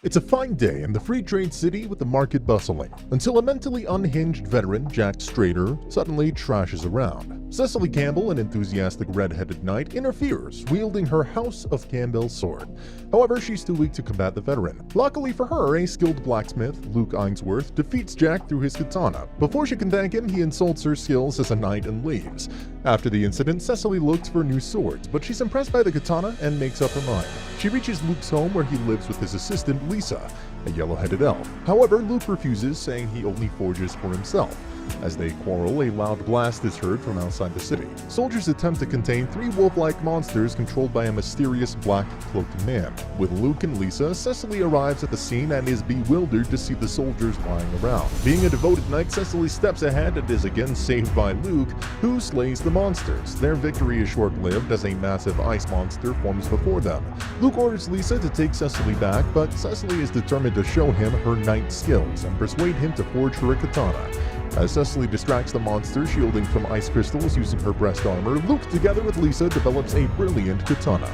It's a fine day in the free trade city with the market bustling, until a mentally unhinged veteran, Jack Strader, suddenly trashes around. Cecily Campbell, an enthusiastic red-headed knight, interferes, wielding her House of Campbell sword. However, she's too weak to combat the veteran. Luckily for her, a skilled blacksmith, Luke Ainsworth, defeats Jack through his katana. Before she can thank him, he insults her skills as a knight and leaves. After the incident, Cecily looks for new swords, but she's impressed by the katana and makes up her mind. She reaches Luke's home where he lives with his assistant, Lisa, a yellow-headed elf. However, Luke refuses, saying he only forges for himself. As they quarrel, a loud blast is heard from outside the city. Soldiers attempt to contain three wolf-like monsters controlled by a mysterious black-cloaked man. With Luke and Lisa, Cecily arrives at the scene and is bewildered to see the soldiers lying around. Being a devoted knight, Cecily steps ahead and is again saved by Luke, who slays the monsters. Their victory is short-lived as a massive ice monster forms before them. Luke orders Lisa to take Cecily back, but Cecily is determined to show him her knight skills and persuade him to forge her a katana. As Cecily distracts the monster, shielding from ice crystals using her breast armor, Luke, together with Lisa, develops a brilliant katana.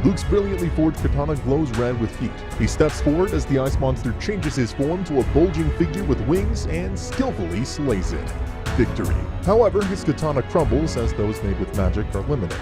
Luke's brilliantly forged katana glows red with heat. He steps forward as the ice monster changes his form to a bulging figure with wings and skillfully slays it. Victory. However, his katana crumbles as those made with magic are limited.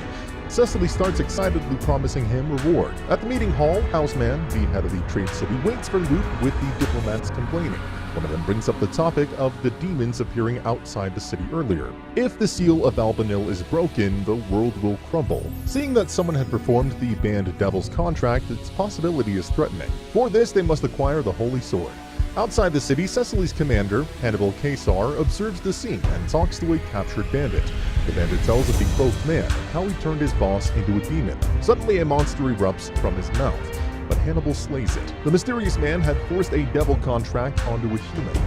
Cecily starts excitedly promising him reward. At the meeting hall, Houseman, the head of the trade city, waits for Luke with the diplomats complaining. One of them brings up the topic of the demons appearing outside the city earlier. If the seal of Albanil is broken, the world will crumble. Seeing that someone had performed the banned Devil's contract, its possibility is threatening. For this, they must acquire the Holy Sword. Outside the city, Cecily's commander, Hannibal Caesar, observes the scene and talks to a captured bandit. The bandit tells of the cloaked man and how he turned his boss into a demon. Suddenly, a monster erupts from his mouth, but Hannibal slays it. The mysterious man had forced a devil contract onto a human.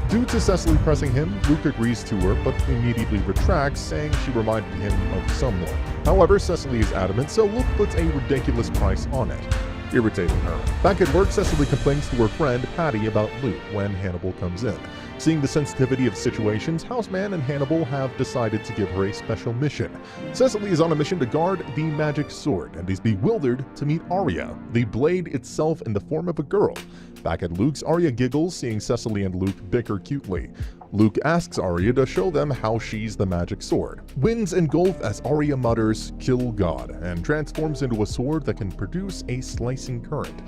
Due to Cecily pressing him, Luke agrees to her, but immediately retracts, saying she reminded him of someone. However, Cecily is adamant, so Luke puts a ridiculous price on it, irritating her. Back at work, Cecily complains to her friend Patty about Luke when Hannibal comes in. Seeing the sensitivity of situations, Houseman and Hannibal have decided to give her a special mission. Cecily is on a mission to guard the magic sword and is bewildered to meet Arya, the blade itself in the form of a girl. Back at Luke's, Arya giggles, seeing Cecily and Luke bicker cutely. Luke asks Arya to show them how she's the magic sword. Winds engulf as Arya mutters, "Kill God," and transforms into a sword that can produce a slicing current.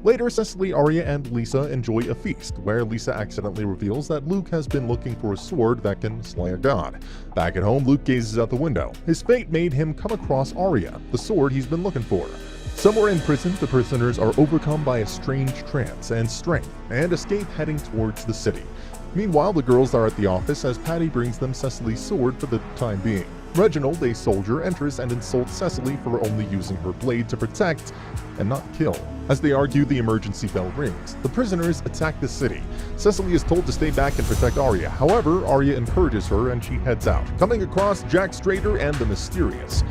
Later, Cecily, Arya, and Lisa enjoy a feast, where Lisa accidentally reveals that Luke has been looking for a sword that can slay a god. Back at home, Luke gazes out the window. His fate made him come across Arya, the sword he's been looking for. Somewhere in prison, the prisoners are overcome by a strange trance and strength, and escape heading towards the city. Meanwhile, the girls are at the office as Patty brings them Cecily's sword for the time being. Reginald, a soldier, enters and insults Cecily for only using her blade to protect and not kill. As they argue, the emergency bell rings. The prisoners attack the city. Cecily is told to stay back and protect Arya. However, Arya encourages her and she heads out, coming across Jack Strader and the Mysterious.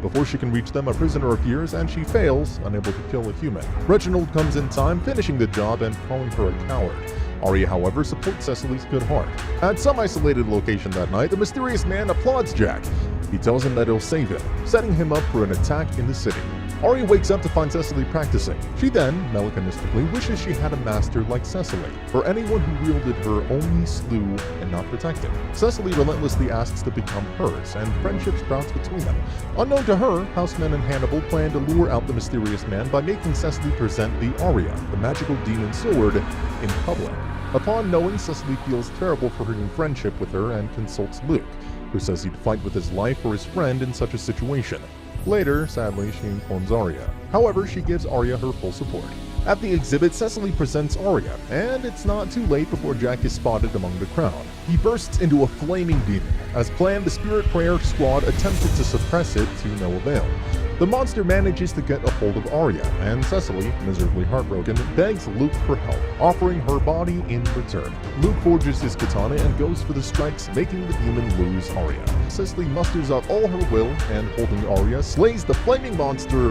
Before she can reach them, a prisoner appears and she fails, unable to kill a human. Reginald comes in time, finishing the job and calling her a coward. Arya, however, supports Cecily's good heart. At some isolated location that night, the mysterious man applauds Jack. He tells him that he'll save him, setting him up for an attack in the city. Arya wakes up to find Cecily practicing. She then, mechanistically, wishes she had a master like Cecily, for anyone who wielded her only slew and not protected. Cecily relentlessly asks to become hers, and friendship sprouts between them. Unknown to her, Houseman and Hannibal plan to lure out the mysterious man by making Cecily present the Arya, the magical demon sword, in public. Upon knowing, Cecily feels terrible for her new friendship with her and consults Luke, who says he'd fight with his life for his friend in such a situation. Later, sadly, she informs Arya. However, she gives Arya her full support. At the exhibit, Cecily presents Arya, and it's not too late before Jack is spotted among the crowd. He bursts into a flaming demon. As planned, the Spirit Prayer Squad attempted to suppress it to no avail. The monster manages to get a hold of Arya, and Cecily, miserably heartbroken, begs Luke for help, offering her body in return. Luke forges his katana and goes for the strikes, making the demon lose Arya. Cecily musters up all her will, and holding Arya, slays the flaming monster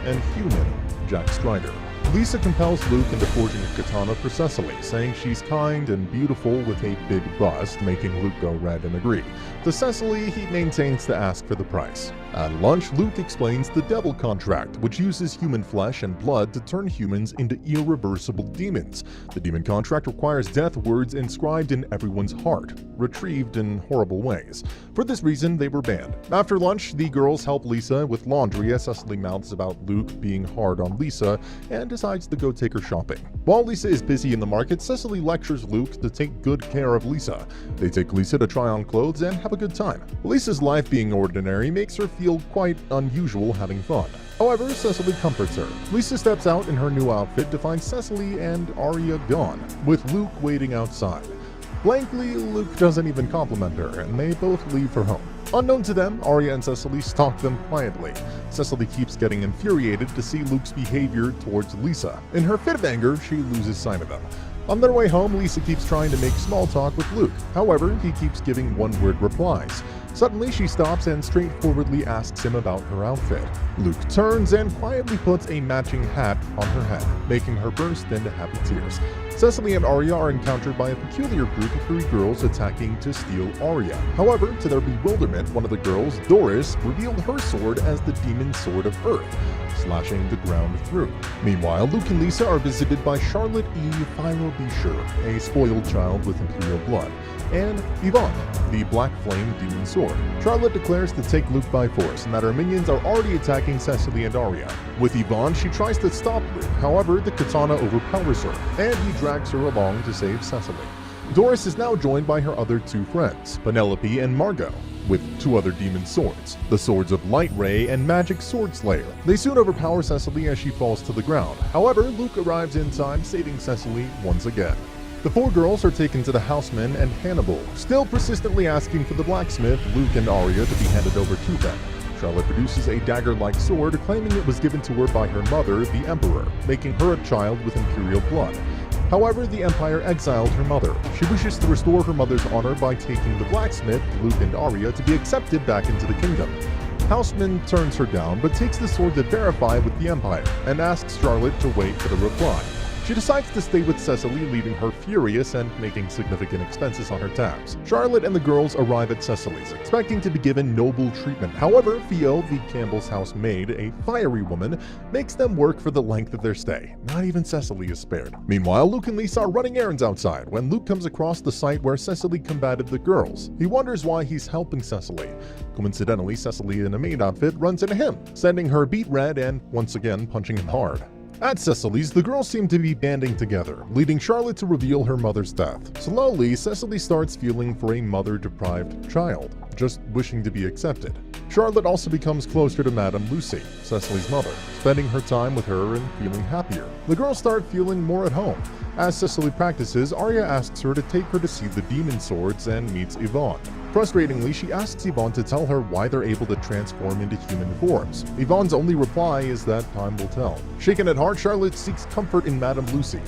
and human Jack Strader. Lisa compels Luke into forging a katana for Cecily, saying she's kind and beautiful with a big bust, making Luke go red and agree. To Cecily, he maintains to ask for the price. At lunch, Luke explains the Devil Contract, which uses human flesh and blood to turn humans into irreversible demons. The demon contract requires death words inscribed in everyone's heart, retrieved in horrible ways. For this reason, they were banned. After lunch, the girls help Lisa with laundry as Cecily mouths about Luke being hard on Lisa and decides to go take her shopping. While Lisa is busy in the market, Cecily lectures Luke to take good care of Lisa. They take Lisa to try on clothes and have a good time. Lisa's life being ordinary makes her feel quite unusual having fun. However, Cecily comforts her. Lisa steps out in her new outfit to find Cecily and Arya gone, with Luke waiting outside. Blankly, Luke doesn't even compliment her, and they both leave for home. Unknown to them, Arya and Cecily stalk them quietly. Cecily keeps getting infuriated to see Luke's behavior towards Lisa. In her fit of anger, she loses sight of them. On their way home, Lisa keeps trying to make small talk with Luke. However, he keeps giving one-word replies. Suddenly, she stops and straightforwardly asks him about her outfit. Luke turns and quietly puts a matching hat on her head, making her burst into happy tears. Cecily and Arya are encountered by a peculiar group of 3 girls attacking to steal Arya. However, to their bewilderment, one of the girls, Doris, revealed her sword as the demon sword of Earth, slashing the ground through. Meanwhile, Luke and Lisa are visited by Charlotte E. Fyrobesher, a spoiled child with Imperial blood, and Yvonne, the Black Flame demon sword. Charlotte declares to take Luke by force and that her minions are already attacking Cecily and Arya. With Yvonne, she tries to stop Luke, however, the katana overpowers her, and he drags her along to save Cecily. Doris is now joined by her other 2 friends, Penelope and Margot, with 2 other demon swords, the swords of Light Ray and Magic Sword Slayer. They soon overpower Cecily as she falls to the ground. However, Luke arrives in time, saving Cecily once again. The 4 girls are taken to the Houseman and Hannibal, still persistently asking for the blacksmith, Luke and Arya to be handed over to them. Charlotte produces a dagger-like sword, claiming it was given to her by her mother, the Emperor, making her a child with Imperial blood. However, the Empire exiled her mother. She wishes to restore her mother's honor by taking the blacksmith, Luke and Arya, to be accepted back into the kingdom. Houseman turns her down, but takes the sword to verify with the Empire, and asks Charlotte to wait for the reply. She decides to stay with Cecily, leaving her furious and making significant expenses on her tabs. Charlotte and the girls arrive at Cecily's, expecting to be given noble treatment. However, Theo, the Campbell's housemaid, a fiery woman, makes them work for the length of their stay. Not even Cecily is spared. Meanwhile, Luke and Lisa are running errands outside when Luke comes across the site where Cecily combated the girls. He wonders why he's helping Cecily. Coincidentally, Cecily in a maid outfit runs into him, sending her beet red and, once again, punching him hard. At Cecily's, the girls seem to be banding together, leading Charlotte to reveal her mother's death. Slowly, Cecily starts feeling for a mother-deprived child, just wishing to be accepted. Charlotte also becomes closer to Madame Lucy, Cecily's mother, spending her time with her and feeling happier. The girls start feeling more at home. As Cecily practices, Arya asks her to take her to see the demon swords and meets Yvonne. Frustratingly, she asks Yvonne to tell her why they're able to transform into human forms. Yvonne's only reply is that time will tell. Shaken at heart, Charlotte seeks comfort in Madame Lucy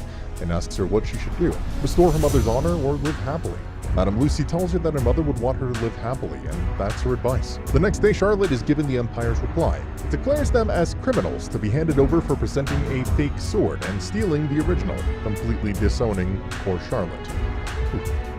and asks her what she should do, restore her mother's honor or live happily. Madame Lucy tells her that her mother would want her to live happily, and that's her advice. The next day, Charlotte is given the Empire's reply. It declares them as criminals to be handed over for presenting a fake sword and stealing the original, completely disowning poor Charlotte.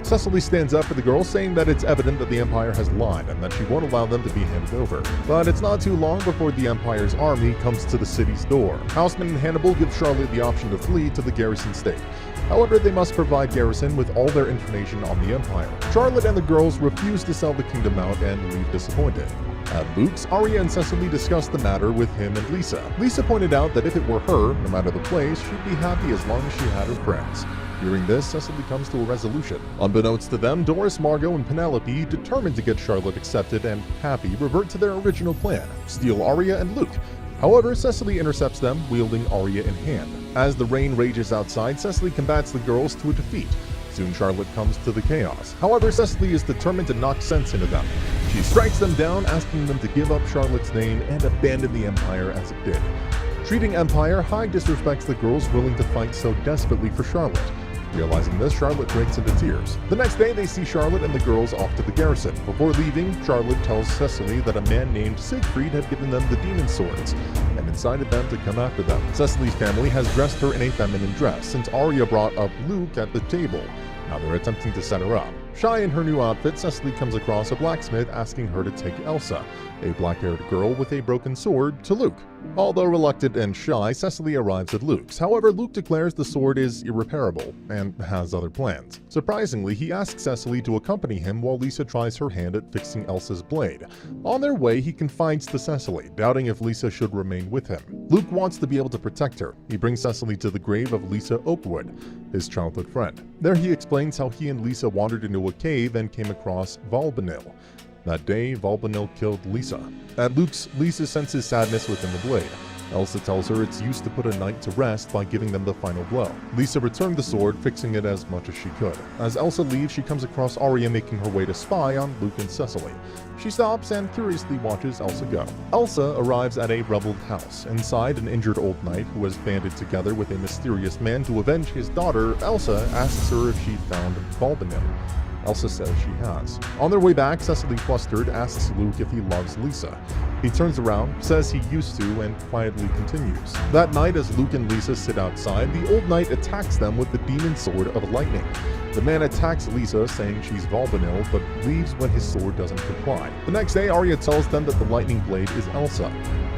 Cecily stands up for the girls, saying that it's evident that the Empire has lied and that she won't allow them to be handed over. But it's not too long before the Empire's army comes to the city's door. Houseman and Hannibal give Charlotte the option to flee to the garrison state. However, they must provide Garrison with all their information on the Empire. Charlotte and the girls refuse to sell the kingdom out and leave disappointed. At Luke's, Arya and Cecily discuss the matter with him and Lisa. Lisa pointed out that if it were her, no matter the place, she'd be happy as long as she had her friends. Hearing this, Cecily comes to a resolution. Unbeknownst to them, Doris, Margot, and Penelope, determined to get Charlotte accepted and happy, revert to their original plan, steal Arya and Luke. However, Cecily intercepts them, wielding Arya in hand. As the rain rages outside, Cecily combats the girls to a defeat. Soon Charlotte comes to the chaos. However, Cecily is determined to knock sense into them. She strikes them down, asking them to give up Charlotte's name and abandon the Empire as it did. Treating Empire, Hyde disrespects the girls willing to fight so desperately for Charlotte. Realizing this, Charlotte breaks into tears. The next day, they see Charlotte and the girls off to the garrison. Before leaving, Charlotte tells Cecily that a man named Siegfried had given them the demon swords and incited them to come after them. Cecily's family has dressed her in a feminine dress since Arya brought up Luke at the table. Now they're attempting to set her up. Shy in her new outfit, Cecily comes across a blacksmith asking her to take Elsa, a black-haired girl with a broken sword, to Luke. Although reluctant and shy, Cecily arrives at Luke's. However, Luke declares the sword is irreparable and has other plans. Surprisingly, he asks Cecily to accompany him while Lisa tries her hand at fixing Elsa's blade. On their way, he confides to Cecily, doubting if Lisa should remain with him. Luke wants to be able to protect her. He brings Cecily to the grave of Lisa Oakwood, his childhood friend. There he explains how he and Lisa wandered into a cave and came across Valbanil. That day, Valbanil killed Lisa. At Luke's, Lisa senses sadness within the blade. Elsa tells her it's used to put a knight to rest by giving them the final blow. Lisa returned the sword, fixing it as much as she could. As Elsa leaves, she comes across Arya making her way to spy on Luke and Cecily. She stops and curiously watches Elsa go. Elsa arrives at a rubbled house. Inside, an injured old knight who has banded together with a mysterious man to avenge his daughter. Elsa asks her if she found Valbanil. Elsa says she has. On their way back, Cecily, flustered, asks Luke if he loves Lisa. He turns around, says he used to, and quietly continues. That night, as Luke and Lisa sit outside, the old knight attacks them with the demon sword of lightning. The man attacks Lisa, saying she's Valbanil, but leaves when his sword doesn't comply. The next day, Arya tells them that the lightning blade is Elsa.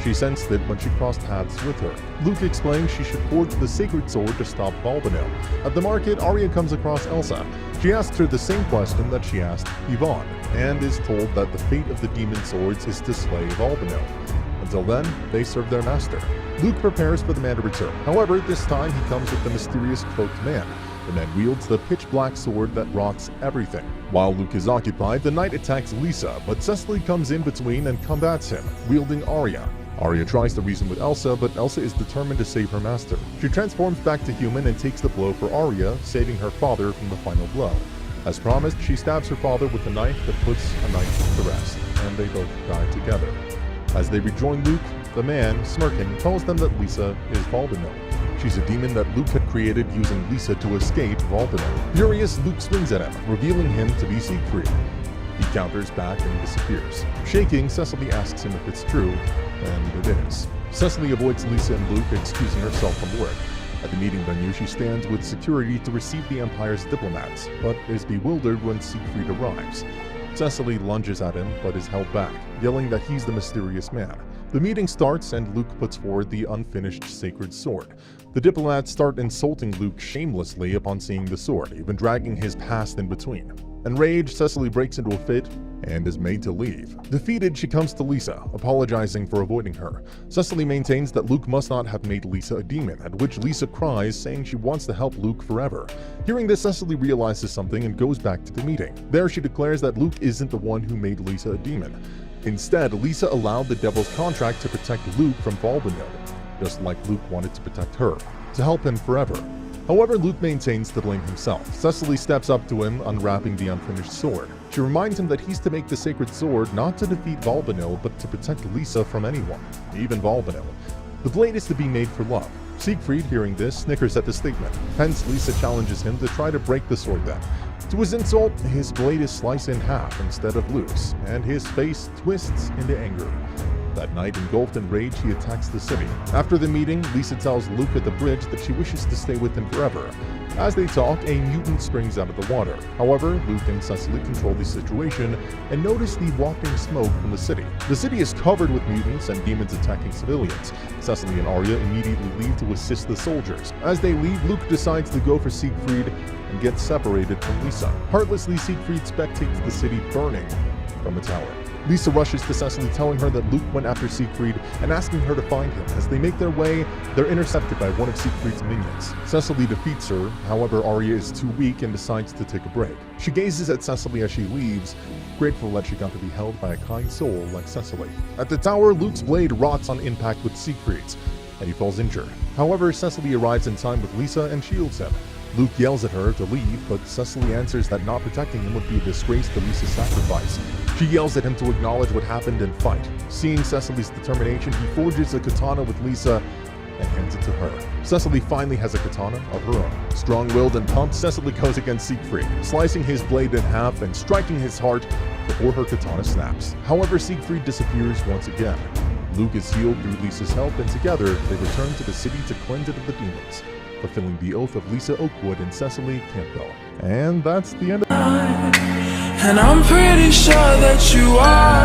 She sensed it when she crossed paths with her. Luke explains she should forge the sacred sword to stop Valbanil. At the market, Arya comes across Elsa. She asks her the same question that she asked Yvonne, and is told that the fate of the demon swords is to slay Valbanil. Until then, they serve their master. Luke prepares for the man to return. However, this time he comes with the mysterious cloaked man. The man wields the pitch-black sword that rots everything. While Luke is occupied, the knight attacks Lisa, but Cecily comes in between and combats him, wielding Arya. Arya tries to reason with Elsa, but Elsa is determined to save her master. She transforms back to human and takes the blow for Arya, saving her father from the final blow. As promised, she stabs her father with a knife that puts a knight to rest, and they both die together. As they rejoin Luke, the man, smirking, tells them that Lisa is Valbanil. She's a demon that Luke had created using Lisa to escape Valbanil. Furious, Luke swings at him, revealing him to be Siegfried. He counters back and disappears. Shaking, Cecily asks him if it's true, and it is. Cecily avoids Lisa and Luke, excusing herself from work. At the meeting venue, she stands with security to receive the Empire's diplomats, but is bewildered when Siegfried arrives. Cecily lunges at him, but is held back, yelling that he's the mysterious man. The meeting starts, and Luke puts forward the unfinished sacred sword. The diplomats start insulting Luke shamelessly upon seeing the sword, even dragging his past in between. Enraged, Cecily breaks into a fit and is made to leave. Defeated, she comes to Lisa, apologizing for avoiding her. Cecily maintains that Luke must not have made Lisa a demon, at which Lisa cries, saying she wants to help Luke forever. Hearing this, Cecily realizes something and goes back to the meeting. There, she declares that Luke isn't the one who made Lisa a demon. Instead, Lisa allowed the Devil's contract to protect Luke from Valbanil, just like Luke wanted to protect her, to help him forever. However, Luke maintains to blame himself. Cecily steps up to him, unwrapping the unfinished sword. She reminds him that he's to make the sacred sword not to defeat Valbanil, but to protect Lisa from anyone, even Valbanil. The blade is to be made for love. Siegfried, hearing this, snickers at the statement. Hence, Lisa challenges him to try to break the sword then. To his insult, his blade is sliced in half instead of loose, and his face twists into anger. That night, engulfed in rage, he attacks the city. After the meeting, Lisa tells Luke at the bridge that she wishes to stay with him forever. As they talk, a mutant springs out of the water. However, Luke and Cecily control the situation and notice the wafting smoke from the city. The city is covered with mutants and demons attacking civilians. Cecily and Arya immediately leave to assist the soldiers. As they leave, Luke decides to go for Siegfried and gets separated from Lisa. Heartlessly, Siegfried spectates the city burning from a tower. Lisa rushes to Cecily, telling her that Luke went after Siegfried and asking her to find him. As they make their way, they're intercepted by one of Siegfried's minions. Cecily defeats her, however Arya is too weak and decides to take a break. She gazes at Cecily as she leaves, grateful that she got to be held by a kind soul like Cecily. At the tower, Luke's blade rots on impact with Siegfried's, and he falls injured. However, Cecily arrives in time with Lisa and shields him. Luke yells at her to leave, but Cecily answers that not protecting him would be a disgrace to Lisa's sacrifice. She yells at him to acknowledge what happened and fight. Seeing Cecily's determination, he forges a katana with Lisa and hands it to her. Cecily finally has a katana of her own. Strong-willed and pumped, Cecily goes against Siegfried, slicing his blade in half and striking his heart before her katana snaps. However, Siegfried disappears once again. Luke is healed through Lisa's help, and together they return to the city to cleanse it of the demons, fulfilling the oath of Lisa Oakwood and Cecily Campbell. And that's the end of And I'm pretty sure that you are.